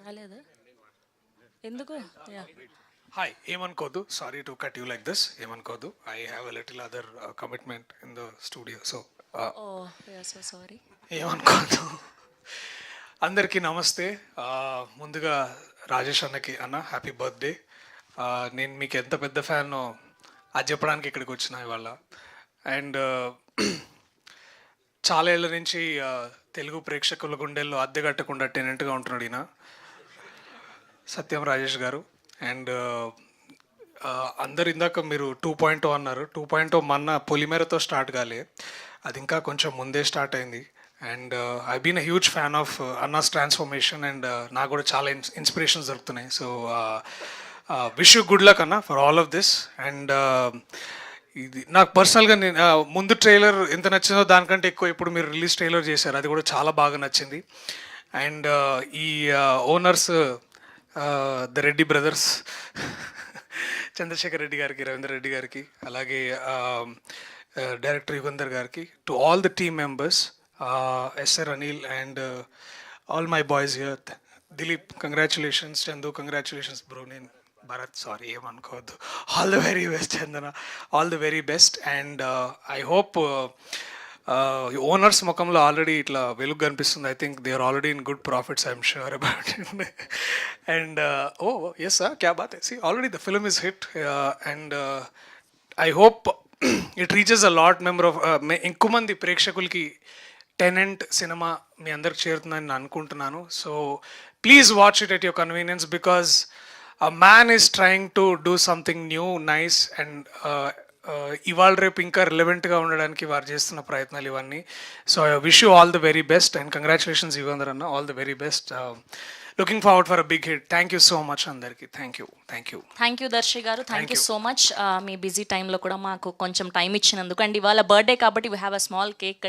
రాలేదా ఎందుకు yeah Hi, ఏమనుకోదు. Sorry to cut you like this. ఏమనుకోదు. I have a little other commitment in the studio. So, oh yeah so sorry ఏమనుకోదు. అందరికీ నమస్తే. ముందుగా రాజేష్ అన్నకి అన్న హ్యాపీ బర్త్డే. నేను మీకు ఎంత పెద్ద ఫ్యానో అది చెప్పడానికి ఇక్కడికి వచ్చిన ఇవాళ. అండ్ చాలా ఏళ్ళ నుంచి తెలుగు ప్రేక్షకుల గుండెల్లో అద్దె కట్టకుండా టెనెంట్గా ఉంటున్నాడు ఈయన సత్యం రాజేష్ గారు. అండ్ అందరు ఇందాక మీరు 2.0 అన్నారు. 2.0 మొన్న పొలిమేరతో స్టార్ట్ కాలే, అది ఇంకా కొంచెం ముందే స్టార్ట్ అయింది. And I been a huge fan of అన్నాస్ ట్రాన్స్ఫర్మేషన్. అండ్ నాకు కూడా చాలా ఇన్స్పిరేషన్స్ దొరుకుతున్నాయి. So wish you good luck అన్న for all of this. And ఇది నాకు పర్సనల్గా నేను ముందు ట్రైలర్ ఎంత నచ్చిందో దానికంటే ఎక్కువ ఇప్పుడు మీరు రిలీజ్ ట్రైలర్ చేశారు, అది కూడా చాలా బాగా నచ్చింది. అండ్ ఈ owners the Reddy brothers Chandrasekhar Reddy గారికి, రవీంద్ర రెడ్డి గారికి, అలాగే డైరెక్టర్ యుగంధర్ గారికి, to all the team members, SR Anil and all my boys here. Dileep congratulations, Chandu congratulations bro. నేను భరత్ సారీ ఏమనుకోవద్దు. All the very best Chandana, all the very best. And I hope owners ముఖంలో already ఇట్లా వెలుగు కనిపిస్తుంది. I think they are already in good profits, I'm sure about it. And oh yes క్యా బాత్ హై, see already the film is hit. And I hope it reaches a lot member of ఎక్కువ మంది ప్రేక్షకులకి tenant cinema మీ అందరికి చేరుతుందని నేను అనుకుంటున్నాను. So please watch it at your convenience, because a man is trying to do something new, nice, and ఇవాళ రేపు ఇంకా రిలవెంట్గా ఉండడానికి వారు చేస్తున్న ప్రయత్నాలు ఇవన్నీ. So I wish you all the very best and congratulations Yugandhar అన్న, all the very best. Looking forward for a big hit. Thank you so much అందరికీ. Thank you. Thank you Darshi గారు, థ్యాంక్ యూ సో మచ్. మీ busy టైంలో కూడా మాకు కొంచెం time ఇచ్చినందుకు. And ఇవాళ బర్త్డే కాబట్టి we have a small cake